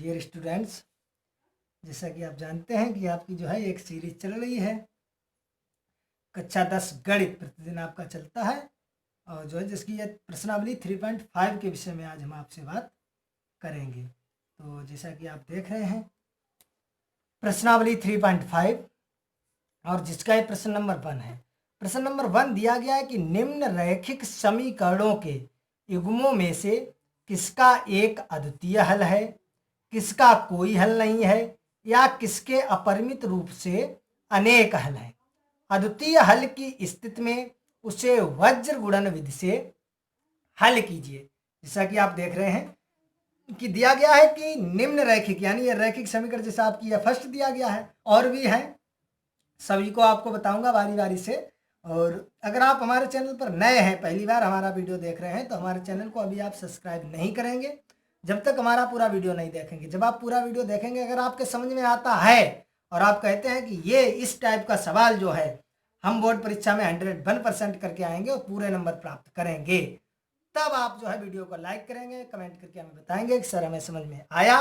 Dear students, जैसा कि आप जानते हैं कि आपकी जो है एक सीरीज चल रही है कक्षा 10 गणित प्रतिदिन आपका चलता है और जो है जिसकी ये प्रश्नावली 3.5 के विषय में आज हम आपसे बात करेंगे। तो जैसा कि आप देख रहे हैं प्रश्नावली 3.5 और जिसका ये प्रश्न नंबर 1 है। प्रश्न नंबर 1 दिया गया है कि निम्न रैखिक समीकरणों के युग्मों में से किसका एक अद्वितीय हल है, किसका कोई हल नहीं है या किसके अपरिमित रूप से अनेक हल हैं। अद्वितीय हल की स्थिति में उसे वज्र गुणन विधि से हल कीजिए। जैसा कि आप देख रहे हैं कि दिया गया है कि निम्न रैखिक यानी ये रैखिक समीकरण जैसा आपकी यह फर्स्ट दिया गया है और भी है, सभी को आपको बताऊंगा बारी बारी से। और अगर आप हमारे चैनल पर नए हैं, पहली बार हमारा वीडियो देख रहे हैं, तो हमारे चैनल को अभी आप सब्सक्राइब नहीं करेंगे जब तक हमारा पूरा वीडियो नहीं देखेंगे। जब आप पूरा वीडियो देखेंगे, अगर आपके समझ में आता है और आप कहते हैं कि ये इस टाइप का सवाल जो है हम बोर्ड परीक्षा में 101% करके आएंगे और पूरे नंबर प्राप्त करेंगे, तब आप जो है वीडियो को लाइक करेंगे, कमेंट करके हमें बताएंगे कि सर हमें समझ में आया।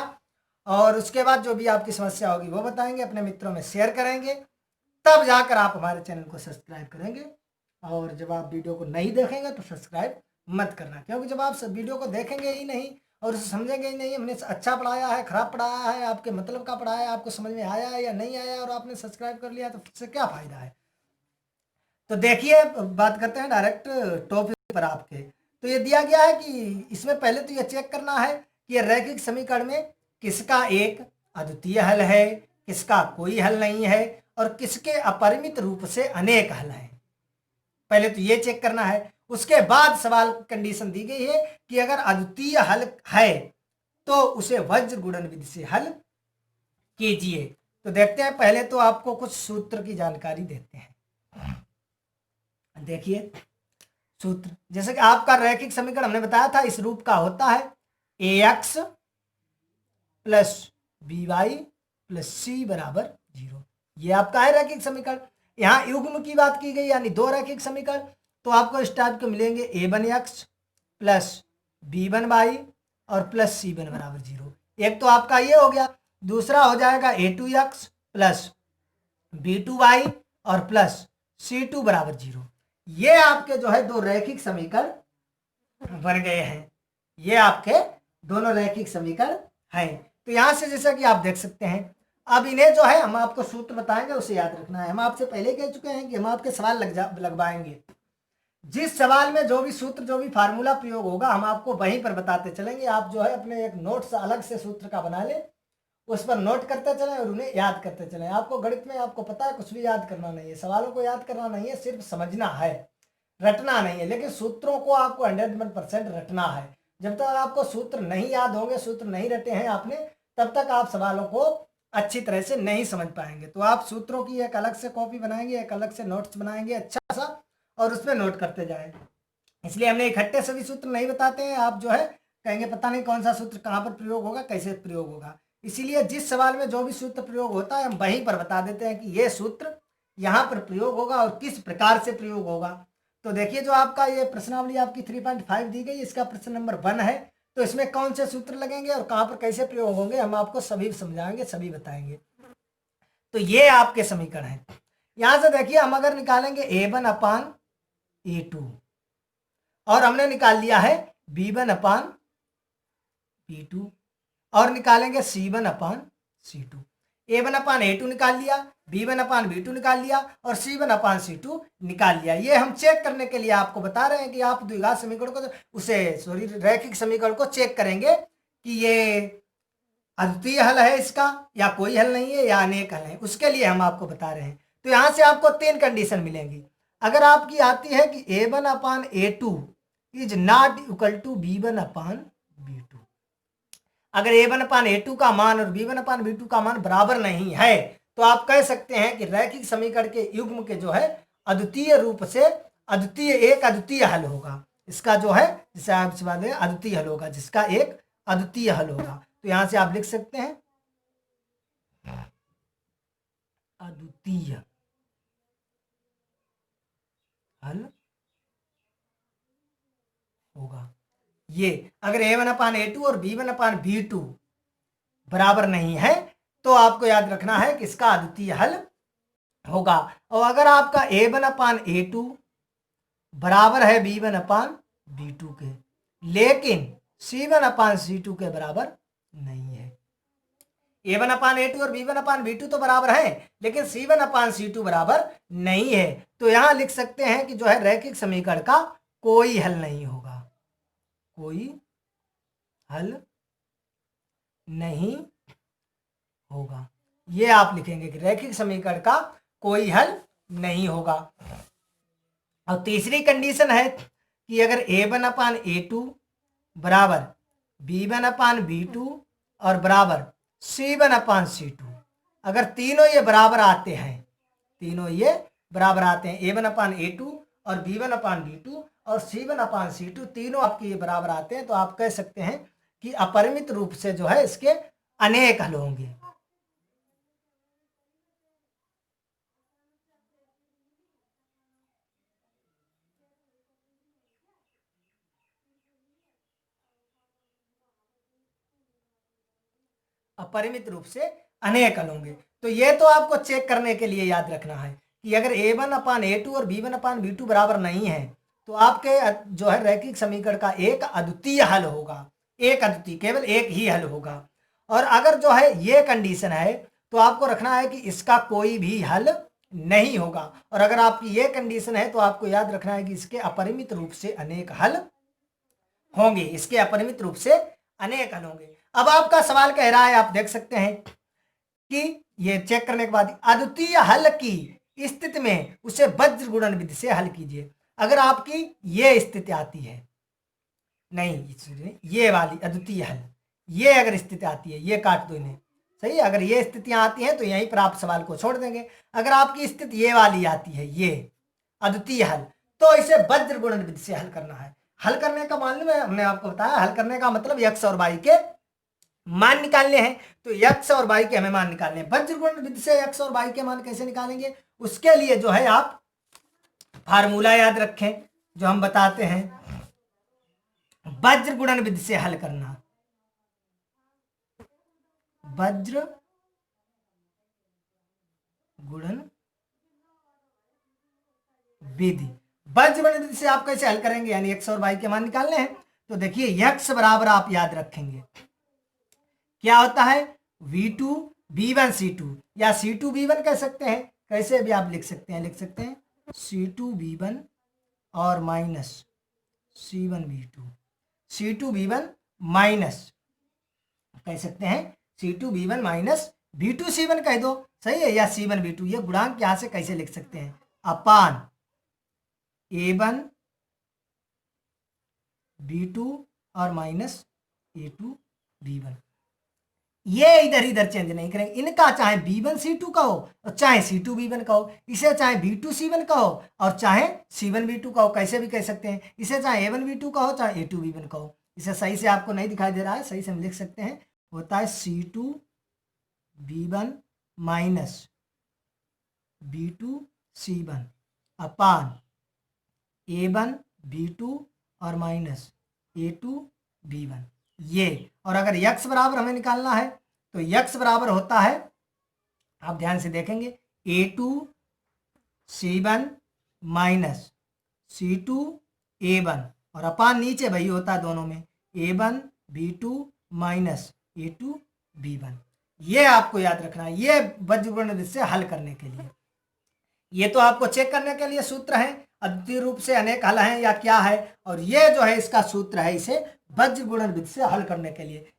और उसके बाद जो भी आपकी समस्या होगी वो बताएंगे, अपने मित्रों में शेयर करेंगे, तब जाकर आप हमारे चैनल को सब्सक्राइब करेंगे। और जब आप वीडियो को नहीं देखेंगे तो सब्सक्राइब मत करना, क्योंकि जब आप वीडियो को देखेंगे ही नहीं और उसे समझेंगे ही नहीं, हमने अच्छा पढ़ाया है, खराब पढ़ाया है, आपके मतलब का पढ़ाया है, आपको समझ में आया है या नहीं आया, और आपने सब्सक्राइब कर लिया, तो इससे क्या फायदा है। तो देखिए, बात करते हैं डायरेक्ट टॉपिक पर आपके। तो ये दिया गया है कि इसमें पहले तो ये चेक करना है कि ये रैखिक समीकरण में किसका एक अद्वितीय हल है, किसका कोई हल नहीं है और किसके अपरिमित रूप से अनेक हल हैं। पहले तो ये चेक करना है। उसके बाद सवाल कंडीशन दी गई है कि अगर अद्वितीय हल है तो उसे वज्र गुणन विधि से हल कीजिए। तो देखते हैं, पहले तो आपको कुछ सूत्र की जानकारी देते हैं। देखिए सूत्र, जैसे कि आपका रैखिक समीकरण हमने बताया था इस रूप का होता है ax प्लस by प्लस सी बराबर 0। ये आपका है रैखिक समीकरण। यहाँ युग्म की बात की गई यानी दो रैखिक समीकरण, तो आपको इस टाइप के मिलेंगे a1x प्लस b1y और प्लस c1 बराबर 0। एक तो आपका ये हो गया, दूसरा हो जाएगा a2x प्लस b2y और प्लस c2 बराबर 0। ये आपके जो है दो रैखिक समीकरण बन गए हैं। ये आपके दोनों रैखिक समीकरण हैं। तो यहां से जैसा कि आप देख सकते हैं, अब इन्हें जो है हम आपको सूत्र बताएंगे, उसे याद रखना है। हम आपसे पहले कह चुके हैं कि हम आपके सवाल लगवाएंगे। जिस सवाल में जो भी सूत्र, जो भी फार्मूला प्रयोग होगा, हम आपको वहीं पर बताते चलेंगे। आप जो है अपने एक नोट्स अलग से सूत्र का बना ले, उस पर नोट करते चलें और उन्हें याद करते चलें। आपको गणित में आपको पता है कुछ भी याद करना नहीं है, सवालों को याद करना नहीं है, सिर्फ समझना है, रटना नहीं है। लेकिन सूत्रों को आपको 101% रटना है। जब तक आपको सूत्र नहीं याद होंगे, सूत्र नहीं रटे हैं आपने, तब तक आप सवालों को अच्छी तरह से नहीं समझ पाएंगे। तो आप सूत्रों की एक अलग से कॉपी बनाएंगे, एक अलग से नोट्स बनाएंगे अच्छा सा, और उसमें नोट करते जाएं। इसलिए हमने इकट्ठे सभी सूत्र नहीं बताते हैं। आप जो है कहेंगे पता नहीं कौन सा सूत्र कहाँ पर प्रयोग होगा, कैसे प्रयोग होगा। इसीलिए जिस सवाल में जो भी सूत्र प्रयोग होता है हम वहीं पर बता देते हैं कि ये सूत्र यहाँ पर प्रयोग होगा और किस प्रकार से प्रयोग होगा। तो देखिए, जो आपका ये प्रश्नावली आपकी 3.5 दी गई, इसका प्रश्न नंबर 1 है। तो इसमें कौन से सूत्र लगेंगे और कहाँ पर कैसे प्रयोग होंगे, हम आपको सभी समझाएंगे, सभी बताएंगे। तो ये आपके समीकरण है। यहां से देखिए, हम अगर निकालेंगे a1 अपान a2 और हमने निकाल लिया है b1 अपान b2 और निकालेंगे c1 upon c2। a1 upon a2 निकाल लिया, b1 अपान b2 निकाल लिया और c1 अपान c2 निकाल लिया। ये हम चेक करने के लिए आपको बता रहे हैं कि आप द्विघात समीकरण को रैखिक समीकरण को चेक करेंगे कि ये अद्वितीय हल है इसका, या कोई हल नहीं है, या अनेक हल है। उसके लिए हम आपको बता रहे हैं। तो यहां से आपको 3 कंडीशन मिलेंगी। अगर आपकी आती है कि a1 upon a2 is not equal to b1 upon b2, अगर a1 अपान a2 का मान और b1 अपान b2 का मान बराबर नहीं है, तो आप कह सकते हैं कि रैखिक समीकरण के युग्म के जो है अद्वितीय रूप से एक अद्वितीय हल होगा। इसका जो है जिसे आप सवाल है अद्वितीय हल होगा, जिसका एक अद्वितीय हल होगा। तो यहां से आप लिख सकते हैं अद्वितीय हल होगा। ये अगर a1 अपान a2 और b1 अपान b2 बराबर नहीं है तो आपको याद रखना है कि इसका अद्वितीय हल होगा। और अगर आपका A1/A2 बराबर है B1/B2 के, लेकिन C1/C2 के बराबर नहीं है। A1/A2 और B1/B2 तो बराबर है, लेकिन C1/C2 बराबर नहीं है। तो यहां लिख सकते हैं कि जो है रैखिक समीकरण का कोई हल नहीं होगा, कोई हल नहीं होगा। ये आप लिखेंगे कि रैखिक समीकरण का कोई हल नहीं होगा। और तीसरी कंडीशन है कि अगर A1/A2 बराबर B1/B2 और बराबर C1/C2, अगर तीनों ये बराबर आते हैं, तीनों ये बराबर आते हैं, A1/A2 और B1/B2 और C1/C2 तीनों आपके ये बराबर आते हैं, तो आप कह सकते हैं कि अपरिमित रूप से जो है इसके अनेक हल होंगे। अपरिमित रूप से अनेक हल होंगे। तो ये तो आपको चेक करने के लिए याद रखना है कि अगर A1/A2 और B1/B2 बराबर नहीं है तो आपके जो है रैखिक समीकरण का एक अद्वितीय हल होगा, एक अद्वितीय, केवल एक ही हल होगा। और अगर जो है ये कंडीशन है तो आपको रखना है कि इसका कोई भी हल नहीं होगा। और अगर आपकी ये कंडीशन है तो आपको याद रखना है कि इसके अपरिमित रूप से अनेक हल होंगे, इसके अपरिमित रूप से अनेक हल होंगे। अब आपका सवाल कह रहा है, आप देख सकते हैं कि ये चेक करने के बाद अद्वितीय हल की स्थिति में उसे वज्र गुणन विधि से हल कीजिए। अगर आपकी ये स्थिति आती है, नहीं ये वाली अद्वितीय हल, ये अगर स्थिति आती है, ये काट दो इन्हें, सही है। अगर ये स्थितियां आती हैं तो यहीं पर आप सवाल को छोड़ देंगे। अगर आपकी स्थिति ये वाली आती है, ये अद्वितीय हल, तो इसे वज्र गुणन विधि से हल करना है। हल करने का मालूम है, हमने आपको बताया, हल करने का मतलब x और y के मान निकालने हैं। तो x और y के हमें मान निकालने हैं। वज्र गुणन विधि से x और y के मान कैसे निकालेंगे, उसके लिए जो है आप फार्मूला याद रखें जो हम बताते हैं, वज्र गुणन विधि से हल करना। वज्र गुणन विधि, वज्र गुणन विधि से आप कैसे हल करेंगे, यानी x और y के मान निकालने हैं। तो देखिए x बराबर आप याद रखेंगे क्या होता है, V2B1C2 या C2B1 कह सकते हैं, कैसे भी आप लिख सकते हैं, लिख सकते हैं C2B1 और माइनस C1B2, C2B1 माइनस कह सकते हैं C2B1 माइनस B2C1 कह दो, सही है, या C1B2। ये गुणांक यहां से कैसे लिख सकते हैं, अपान A1 B2 और माइनस A2B1। ये इधर इधर चेंज नहीं करेंगे, इनका चाहे B1C2 का हो और चाहे C2B1 का हो, इसे चाहे B2C1 का हो और चाहे C1B2 का हो, कैसे भी कह सकते हैं। इसे चाहे A1B2 का हो चाहे A2B1 का हो। इसे सही से आपको नहीं दिखाई दे रहा है, सही से हम लिख सकते हैं, होता है C2B1 माइनस B2C1 अपान A1B2 और माइनस A2B1, ये। और अगर x बराबर हमें निकालना है तो x बराबर होता है, आप ध्यान से देखेंगे, A2C1 माइनस C2A1 और अपान नीचे वही होता है दोनों में, A1B2 माइनस A2B1। ये आपको याद रखना है, ये वज्र गुणन विधि से हल करने के लिए। ये तो आपको चेक करने के लिए सूत्र है, अद्वितीय रूप से अनेक हल हैं या क्या है, और ये जो है इसका सूत्र है, इसे वज्र गुणन विधि से हल करने के लिए।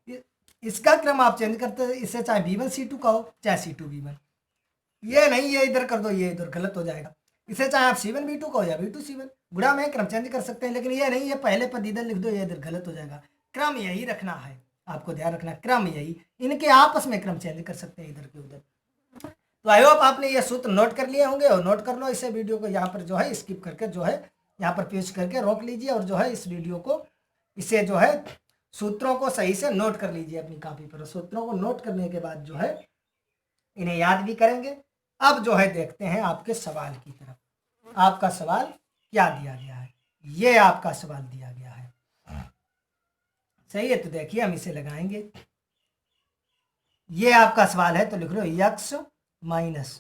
इसका क्रम आप चेंज करते हैं, इसे चाहे B1C2 का हो चाहे C2B1, ये नहीं ये इधर कर दो, ये इधर गलत हो जाएगा। इसे चाहे आप C1B2 का हो या B2C1, गुणा में क्रम चेंज कर सकते हैं, लेकिन ये नहीं ये पहले पद इधर लिख दो, ये इधर गलत हो जाएगा। क्रम यही रखना है, आपको ध्यान रखना, क्रम यही, इनके आपस में क्रम चेंज कर सकते हैं इधर के उधर। तो आई होप आपने ये सूत्र नोट कर लिए होंगे, और नोट कर लो इसे, वीडियो को यहाँ पर जो है स्किप करके जो है यहाँ पर पेश करके रोक लीजिए, और जो है इस वीडियो को, इसे जो है सूत्रों को सही से नोट कर लीजिए अपनी कॉपी पर। सूत्रों को नोट करने के बाद जो है इन्हें याद भी करेंगे। अब जो है देखते हैं आपके सवाल की तरफ। आपका सवाल क्या दिया गया है, ये आपका सवाल दिया गया है, सही है। तो देखिए हम इसे लगाएंगे, ये आपका सवाल है तो लिख लो x माइनस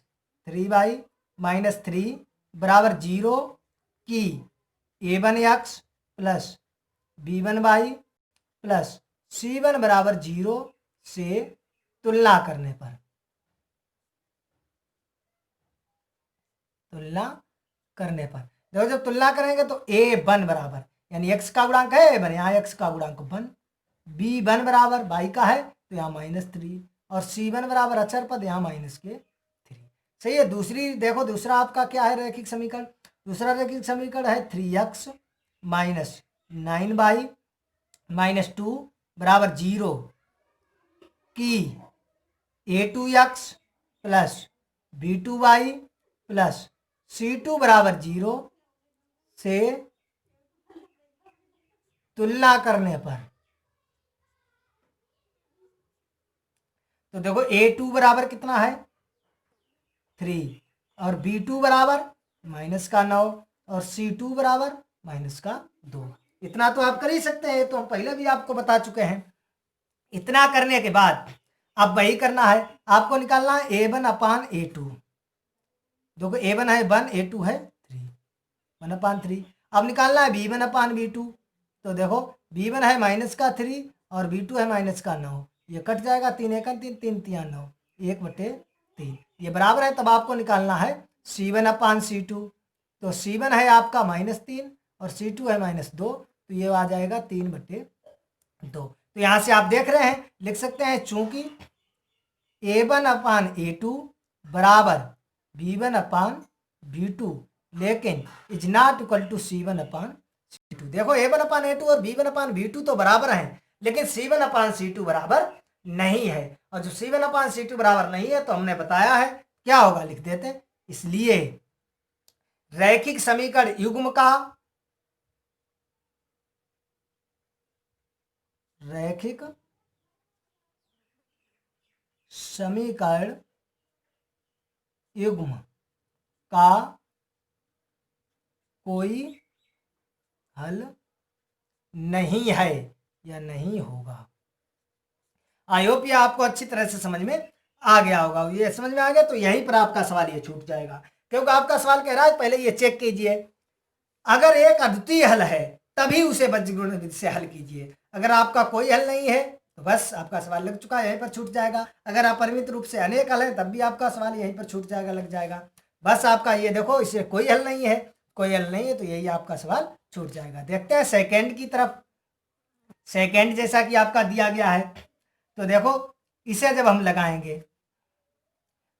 3y माइनस 3 बराबर 0 की a1x plus b1y plus c1 बराबर 0 से तुलना करने पर, देखो जब तुलना करेंगे तो a1 बराबर यानी x का गुणांक है a1, यहाँ x का गुणांक 1, b1 बराबर y का है तो यहाँ -3 और c1 बराबर अचर पद यहाँ -3। सही है। दूसरी देखो, दूसरा आपका क्या है रैखिक समीकरण, दूसरा रैखिक समीकरण है 3x माइनस 9y माइनस 2 बराबर 0 की a2x plus b2y plus c2 बराबर 0 से तुलना करने पर। तो देखो a2 बराबर कितना है 3 और b2 बराबर -9 और c2 बराबर -2। इतना तो आप कर ही सकते हैं, तो हम पहले भी आपको बता चुके हैं। इतना करने के बाद अब वही करना है, आपको निकालना है a1 अपान a2। देखो a1 है 1, a2 है 3, 1/3। अब निकालना है b1 अपान b2। तो देखो b1 है -3 और b2 है -9, ये कट जाएगा, 3 1 3 3 3 9, 1/3 ये बराबर है। तब आपको निकालना है c1 अपान c2। तो c1 है आपका -3 और c2 है -2, तो ये आ जाएगा 3/2। तो यहाँ से आप देख रहे हैं, लिख सकते हैं चूंकि a1 अपान a2 बराबर b1 अपान b2 लेकिन is not equal to c1 upon c2। देखो a1 अपान a2 और b1 अपान b2 तो बराबर हैं, लेकिन c1 अपान c2 बराबर नहीं है। और जो c1 अपान c2 बराबर नहीं है तो हमने बताया है क्या होगा, लिख देते हैं। इसलिए रैखिक समीकरण युग्म का रैखिक समीकरण युग्म का कोई हल नहीं है या नहीं होगा। आई होप ये आपको अच्छी तरह से समझ में आ गया होगा। ये समझ में आ गया तो यहीं पर आपका सवाल ये छूट जाएगा, क्योंकि आपका सवाल कह रहा है पहले ये चेक कीजिए, अगर एक अद्वितीय हल है तभी उसे बीजगणित विधि से हल कीजिए। अगर आपका कोई हल नहीं है तो बस आपका सवाल लग चुका है, यहीं पर छूट जाएगा। अगर अपरिमित रूप से अनेक हल है तब भी आपका सवाल यहीं पर छूट जाएगा, लग जाएगा। बस आपका ये देखो, इसे कोई हल नहीं है, कोई हल नहीं है तो यही आपका सवाल छूट जाएगा। देखते हैं सेकेंड की तरफ। सेकेंड जैसा कि आपका दिया गया है, तो देखो इसे जब हम लगाएंगे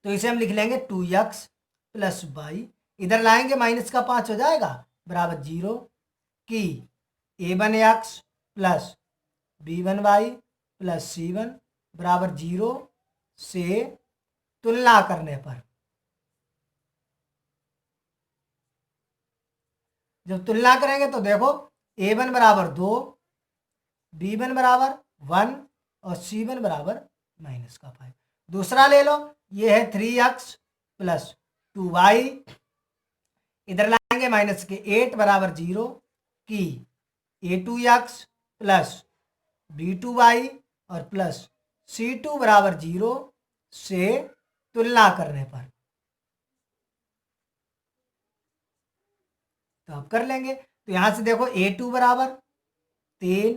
तो इसे हम लिख लेंगे 2x प्लस वाई, इधर लाएंगे -5 हो जाएगा बराबर 0 की a1x plus b1y plus c1 बराबर 0 से तुलना करने पर। जब तुलना करेंगे तो देखो a1 बराबर 2, b1 बराबर 1 और c1 बराबर -5। दूसरा ले लो, ये है 3x प्लस 2y, इधर लाएंगे -8 बराबर 0 की a2x प्लस b2y और प्लस c2 बराबर 0 से तुलना करने पर। तो आप कर लेंगे, तो यहां से देखो a2 बराबर 3,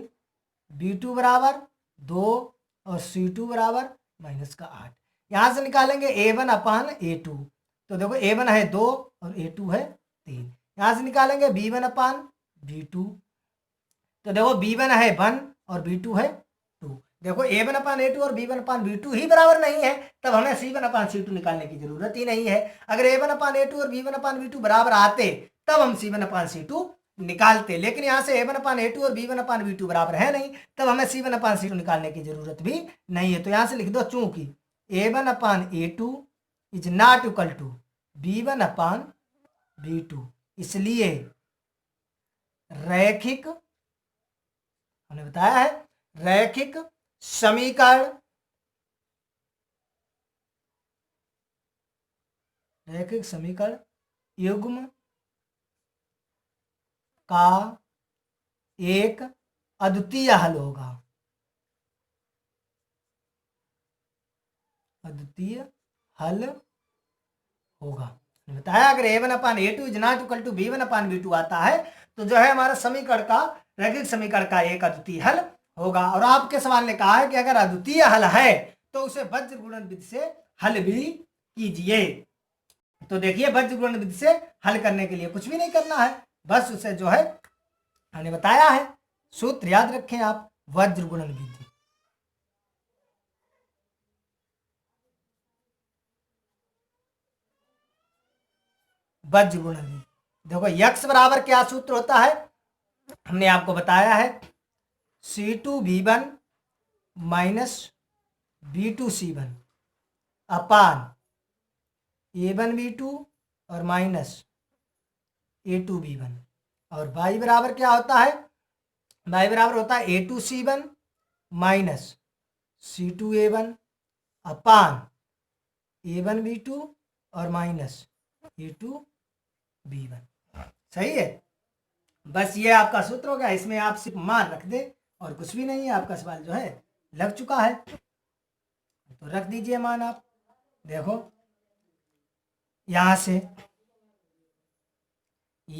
b2 बराबर 2 और c2 बराबर -8। यहां से निकालेंगे a1 अपान a2। तो देखो a1 है 2 और a2 है 3। यहां से निकालेंगे b1 अपान b2। तो देखो b1 है 1 और b2 है 2। देखो a1 अपान a2 और b1 अपान b2 ही बराबर नहीं है, तब हमें c1 अपान c2 निकालने की जरूरत ही नहीं है। अगर a1 अपान a2 और b1 अपान b2 बराबर आते तब हम c1 अपान c2 निकालते, लेकिन यहाँ से a1 अपान a2 और b1 अपान b2 बराबर है नहीं, तब हमें c1 अपान c2 निकालने की जरूरत भी नहीं है। तो यहाँ से लिख दो चूंकि a1 upon a2 is not equal to b1 upon b2, इसलिए रैखिक, हमने बताया है रैखिक समीकरण, रैखिक समीकरण युग्म का एक अद्वितीय हल होगा। अद्वितीय हल होगा। बताया अगर a1/a2 is not equal to b1/b2 आता है तो जो है हमारा समीकरण का रैखिक समीकरण का एक अद्वितीय हल होगा। और आपके सवाल ने कहा है कि अगर अद्वितीय हल है तो उसे वज्र गुणन विधि से हल भी कीजिए। तो देखिए वज्र गुणन विधि से हल करने के लिए कुछ भी नहीं करना है, बस उसे जो है हमने बताया है सूत्र याद रखें आप, वज्र गुणन विधि। वज्र गुणन विधि देखो x बराबर क्या सूत्र होता है, हमने आपको बताया है C2V1 माइनस B2C1 अपान A1V2 और माइनस A2V1। और y बराबर क्या होता है, y बराबर होता है A2C1 माइनस C2A1 अपान A1V2 और माइनस A2V1। सही है, बस ये आपका सूत्र हो गया। इसमें आप सिर्फ मान रख दे और कुछ भी नहीं है, आपका सवाल जो है लग चुका है। तो रख दीजिए मान आप। देखो यहां से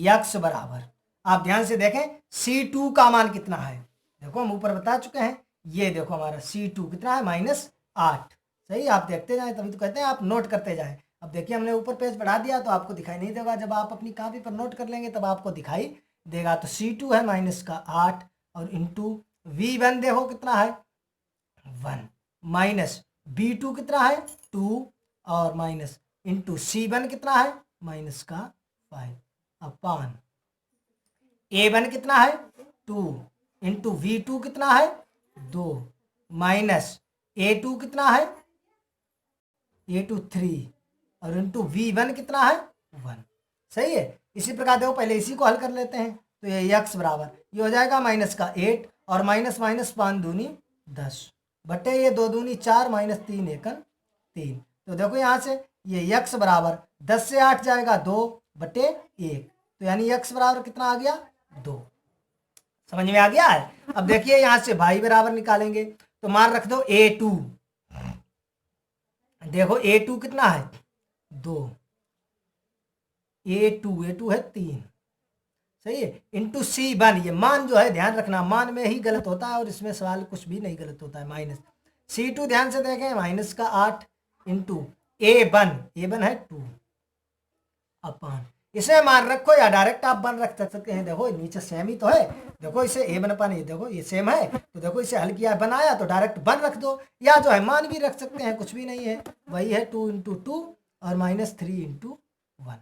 x बराबर, आप ध्यान से देखें C2 का मान कितना है, देखो हम ऊपर बता चुके हैं। ये देखो हमारा C2 कितना है, -8। सही, आप देखते जाएं तभी तो कहते हैं आप नोट करते जाएं। अब देखिए हमने ऊपर पेज बढ़ा दिया तो आपको दिखाई नहीं देगा, जब आप अपनी कॉपी पर नोट कर लेंगे तब आपको दिखाई देगा। तो C2 है -8 और इंटू V1 देखो कितना है 1 माइनस B2 कितना है 2 और माइनस इंटू C1 कितना है -5 अपान A1 कितना है 2 इंटू V2 कितना है 2 माइनस A2 कितना है A2 3 और इंटू V1 कितना है 1। सही है, इसी प्रकार देखो पहले इसी को हल कर लेते हैं। तो ये x बराबर ये हो जाएगा -8 और माइनस 5 दूनी 10 बटे ये 2 दूनी 4 -3 एकन 3। तो देखो यहाँ से ये x बराबर 10 से 8 जाएगा 2 बटे 1, तो यानी x बराबर कितना आ गया 2। समझ में आ गया है। अब देखिए यहाँ से y बराबर निकालेंगे तो मान रख दो A2, देखो A2 कितना है 2, A2 है 3। सही है, इंटू C1, ये मान जो है ध्यान रखना मान में ही गलत होता है और इसमें सवाल कुछ भी नहीं गलत होता है। माइनस C2 ध्यान से देखें -8 इंटू A1 है 2 अपान, इसे मान रखो या डायरेक्ट आप 1 रख सकते हैं। देखो नीचे सेम ही तो है, देखो इसे A1 अपान ये देखो ये सेम है, तो देखो इसे हल किया बनाया तो डायरेक्ट 1 रख दो, या जो है मान भी रख सकते हैं, कुछ भी नहीं है, वही है 2 इंटू 2 और -3 इंटू 1।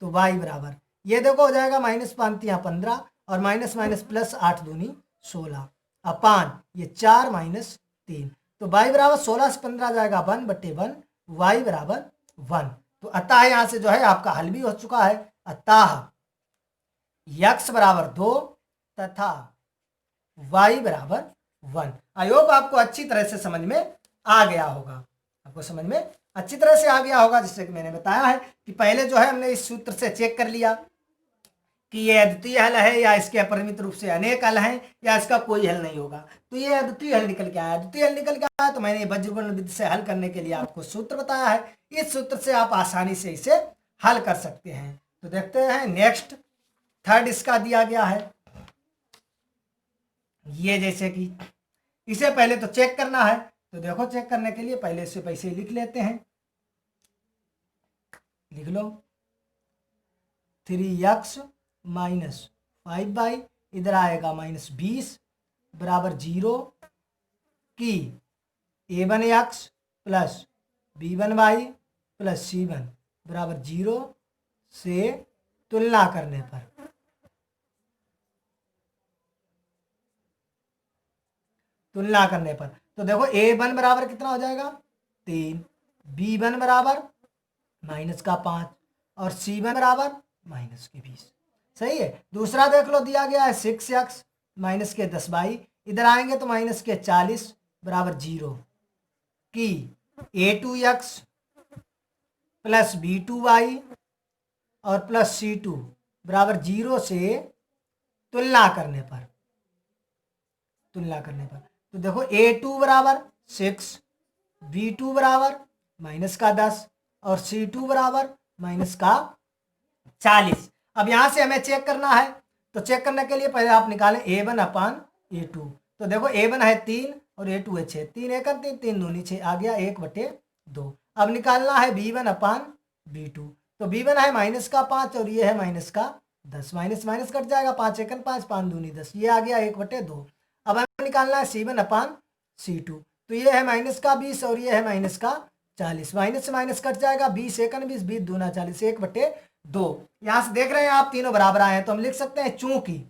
तो y बराबर ये देखो हो जाएगा -5 15 और माइनस माइनस प्लस 8 दूनी 16 अपान ये 4 -3। तो y बराबर 16 से 15 जाएगा 1 बटे 1, y बराबर 1। तो अतः यहाँ से जो है आपका हल भी हो चुका है। अतः x बराबर 2 तथा y बराबर 1। आई होप आपको अच्छी तरह से समझ में आ गया होगा, आपको समझ में अच्छी तरह से आ गया होगा। जिससे कि मैंने बताया है कि पहले जो है हमने इस सूत्र से चेक कर लिया कि ये अद्वितीय हल है या इसके अपरिमित रूप से अनेक हल हैं या इसका कोई हल नहीं होगा। तो ये अद्वितीय हल निकल के आया, अद्वितीय हल निकल के आया तो मैंने वज्र गुणन विधि से हल करने के लिए आपको सूत्र बताया है। इस सूत्र से आप आसानी से इसे हल कर सकते हैं। तो देखते हैं नेक्स्ट थर्ड इसका दिया गया है, ये जैसे कि इसे पहले तो चेक करना है। तो देखो चेक करने के लिए पहले इसे पैसे लिख लेते हैं, लिख लो 3x माइनस 5y इधर आएगा -20 बराबर 0 की a1x plus b1y plus c1 बराबर 0 से तुलना करने पर तो देखो a1 बराबर कितना हो जाएगा 3, b1 बराबर -5 और c1 बराबर -20। सही है, दूसरा देख लो दिया गया है 6x -10y इधर आएंगे तो -40 बराबर 0 की a2x प्लस b2y और प्लस c2 बराबर 0 से तुलना करने पर तो देखो a2 बराबर 6, b2 बराबर माइनस का 10 और C2 बराबर माइनस का 40। अब यहाँ से हमें चेक करना है, तो चेक करने के लिए पहले आप निकालें A1 अपान A2। तो देखो A1 है 3 और A2 है 6, 3 एक 3, 3 दूनी 6, आ गया 1/2। अब निकालना है B1 अपान B2। तो B1 है माइनस का 5 और ये है माइनस का 10, माइनस माइनस कट जाएगा, 5 एक 5, 5 दूनी 10, ये आ गया 1/2। अब हमें निकालना है C1 अपान C2। तो ये है माइनस का 20 और ये है माइनस का 40, माइनस से माइनस कट जाएगा, 20 एक 20, 20 दूना 40, 1/2। यहां से देख रहे हैं आप तीनों बराबर आए हैं, तो हम लिख सकते हैं चूंकि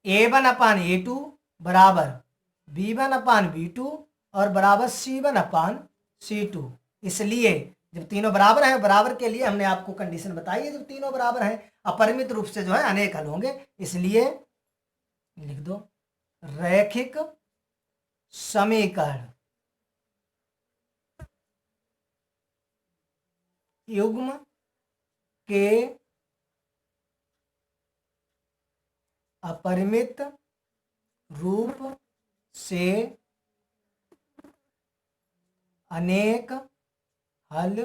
A1 अपान A2 बराबर B1 अपान B2 और बराबर C1 अपान C2, इसलिए जब तीनों बराबर हैं, बराबर के लिए हमने आपको कंडीशन बताई है, जब तीनों बराबर हैं अपरिमित रूप से जो है अनेक हल होंगे, इसलिए लिख दो रैखिक समीकरण युग्म के अपरिमित रूप से अनेक हल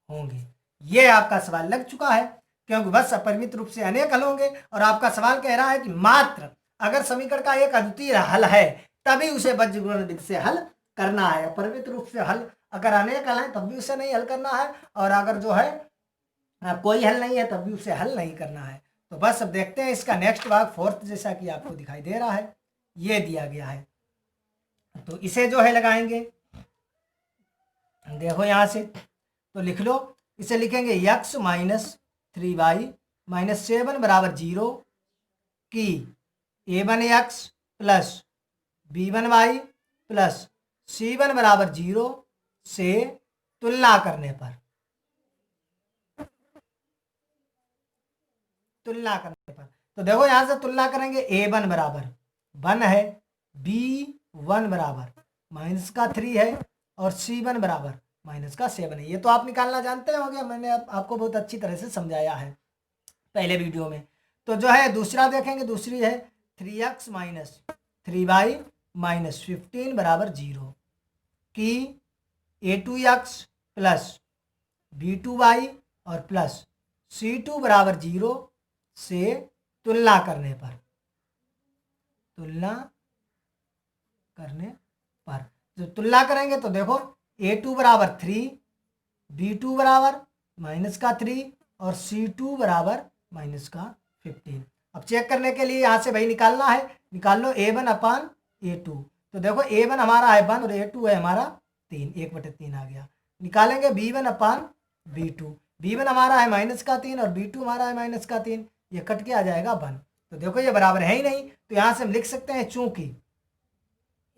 होंगे। ये आपका सवाल लग चुका है, क्योंकि बस अपरिमित रूप से अनेक हल होंगे, और आपका सवाल कह रहा है कि मात्र अगर समीकरण का एक अद्वितीय हल है तभी उसे बज्रगुणन विधि से हल करना है। अपरिमित रूप से हल अगर अनेक हल है तब भी उसे नहीं हल करना है, और अगर जो है कोई हल नहीं है तब भी उसे हल नहीं करना है। तो बस अब देखते हैं इसका नेक्स्ट भाग, फोर्थ, जैसा कि आपको दिखाई दे रहा है, ये दिया गया है। तो इसे जो है लगाएंगे, देखो यहां से, तो लिख लो, इसे लिखेंगे x माइनस 3y माइनस 7 बराबर 0 की A1x plus B1y plus C1 बराबर 0 से तुलना करने पर, तो देखो यहां से तुलना करेंगे, A1 बराबर 1 है, B1 बराबर माइनस का 3 है और C1 बराबर माइनस का 7 है। ये तो आप निकालना जानते होंगे, मैंने आपको बहुत अच्छी तरह से समझाया है पहले वीडियो में। तो जो है दूसरा देखेंगे, दूसरी है 3x माइनस 3y माइनस 15 बराबर 0 की A2x प्लस B2y और प्लस C2 बराबर 0 से तुलना करने पर, जो तुलना करेंगे तो देखो A2 बराबर 3, B2 बराबर माइनस का 3 और C2 बराबर माइनस का 15। अब चेक करने के लिए यहाँ से भाई निकालना है, निकाल लो A1 अपान A2। तो देखो A1 हमारा है 1 और A2 है हमारा 3, 1/3 आ गया। निकालेंगे B1 अपान B2, B1 हमारा है माइनस का 3 और B2 हमारा है माइनस का 3, ये कट के आ जाएगा 1। तो देखो ये बराबर है ही नहीं, तो यहाँ से हम लिख सकते हैं चूंकि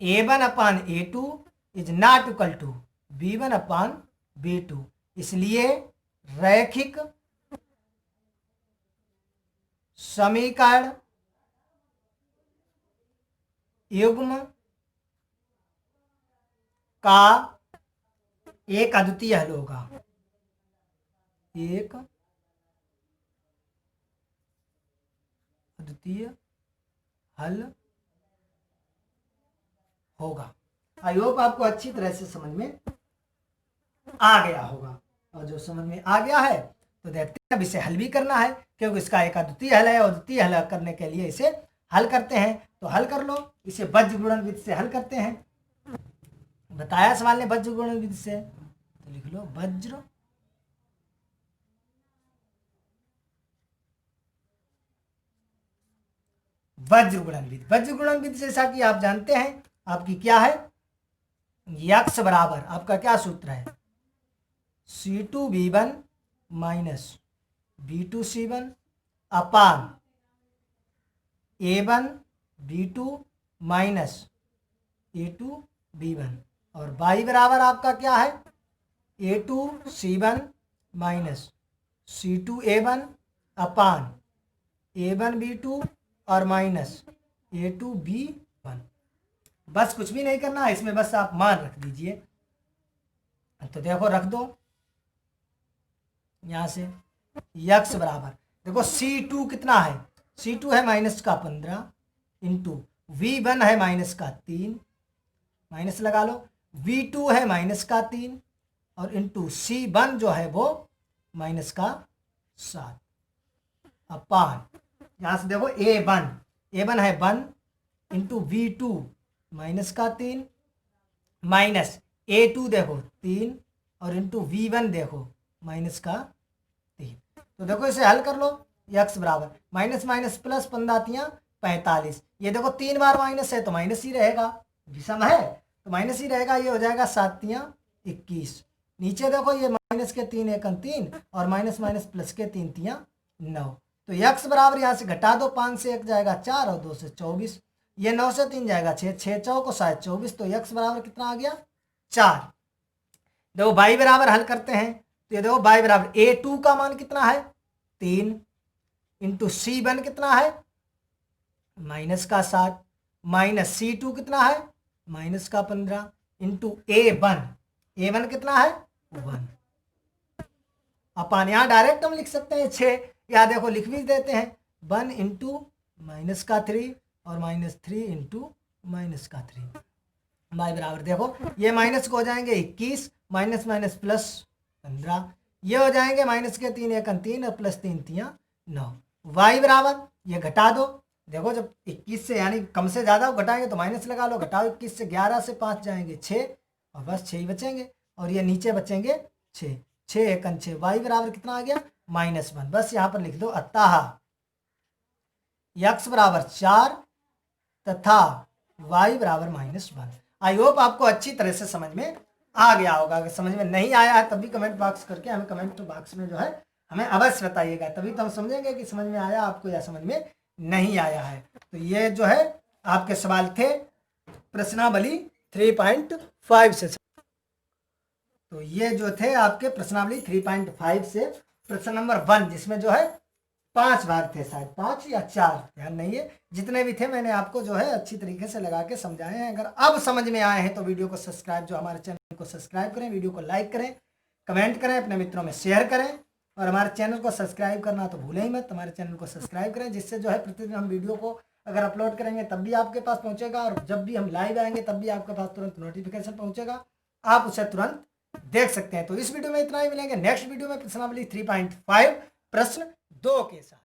A1 upon A2 is not equal to B1 upon B2, इसलिए रैखिक समीकरण युग्म का एक अद्वितीय हल होगा, एक अद्वितीय हल होगा। आई होप आपको अच्छी तरह से समझ में आ गया होगा, और जो समझ में आ गया है तो देखते हैं, अब इसे हल भी करना है, क्योंकि इसका एक अद्वितीय हल है, और अद्वितीय हल करने के लिए इसे हल करते हैं। तो हल कर लो, इसे बज्रगुणन विधि से हल करते हैं, बताया सवाल ने बज्रगुणन विधि से, तो लिख लो वज्रगुणन विधि। वज्रगुणन विधि जैसा कि आप जानते हैं, आपकी क्या है, x बराबर आपका क्या सूत्र है, C2B1 माइनस B2C1 अपान A1 B2 minus A2 B1, और y बराबर आपका क्या है, A2 C1 minus C2 A1 अपान A1 B2 और माइनस A2 B1। बस कुछ भी नहीं करना है इसमें, बस आप मान रख दीजिए। तो देखो रख दो यहां से, x बराबर देखो C2 कितना है, C2 है माइनस का 15 इंटू V1 है माइनस का 3, माइनस लगा लो, v2 है -3 और इंटू C1 जो है वो -7 अपान यहाँ से देखो A1 है 1 इंटू V2 -3 माइनस A2 देखो 3 और इंटू V1 देखो -3। तो देखो इसे हल कर लो। x बराबर माइनस माइनस प्लस 15 45। ये देखो 3 बार माइनस है तो माइनस ही रहेगा, विषम है तो माइनस ही रहेगा। ये हो जाएगा 7 21। नीचे देखो ये माइनस के 3 एकम 3 और माइनस माइनस प्लस के 3 3 9। तो x बराबर यहाँ से घटा दो, 5 से 1 जाएगा 4 और 2 से 24। ये 9 से 3 जाएगा 6, 6 चौको 7 24। तो x बराबर कितना आ गया 4। देखो y बराबर हल करते हैं तो ये देखो y बराबर A2 का मान कितना है 3 इंटू C1 कितना है -7 माइनस C2 कितना है -15 इंटू A1 कितना है 1 अपान। यहाँ डायरेक्ट हम लिख सकते हैं 6, या देखो लिख भी देते हैं 1 इंटू -3 और -3 इंटू -3। y बराबर देखो ये माइनस को हो जाएंगे 21 माइनस माइनस प्लस 15। ये हो जाएंगे माइनस के 3 एकम 3 और प्लस 3 3 9। y बराबर ये घटा दो। देखो जब 21 से यानी कम से ज़्यादा घटाएंगे तो माइनस लगा लो। घटाओ 21 से 11 से 5 जाएंगे 6 और बस 6 ही बचेंगे और ये नीचे बचेंगे 6, 6 एकम 6। y बराबर कितना आ गया -1। बस यहाँ पर लिख दो अतः x बराबर 4 तथा y बराबर -1। आई होप आपको अच्छी तरह से समझ में आ गया होगा। अगर समझ में नहीं आया है तब भी कमेंट बॉक्स करके हमें कमेंट बॉक्स में जो है हमें अवश्य बताइएगा, तभी तो हम समझेंगे कि समझ में आया आपको या समझ में नहीं आया है। तो ये जो है आपके सवाल थे प्रश्नावली 3.5 से। तो ये जो थे आपके प्रश्नावली 3.5 से प्रश्न नंबर 1, जिसमें जो है 5 भाग थे, शायद 5 या 4 ध्यान नहीं है। जितने भी थे मैंने आपको जो है अच्छी तरीके से लगा के समझाए हैं। अगर अब समझ में आए हैं तो वीडियो को सब्सक्राइब, जो हमारे चैनल को सब्सक्राइब करें, वीडियो को लाइक करें, कमेंट करें, अपने मित्रों में शेयर करें और हमारे चैनल को सब्सक्राइब करना तो भूलें ही मत। हमारे चैनल को सब्सक्राइब करें, जिससे जो है प्रतिदिन हम वीडियो को अगर अपलोड करेंगे तब भी आपके पास पहुंचेगा और जब भी हम लाइव आएंगे तब भी आपके पास तुरंत नोटिफिकेशन पहुंचेगा, आप उसे तुरंत देख सकते हैं। तो इस वीडियो में इतना ही, मिलेंगे नेक्स्ट वीडियो में प्रश्नावली 3.5 प्रश्न 2 के साथ।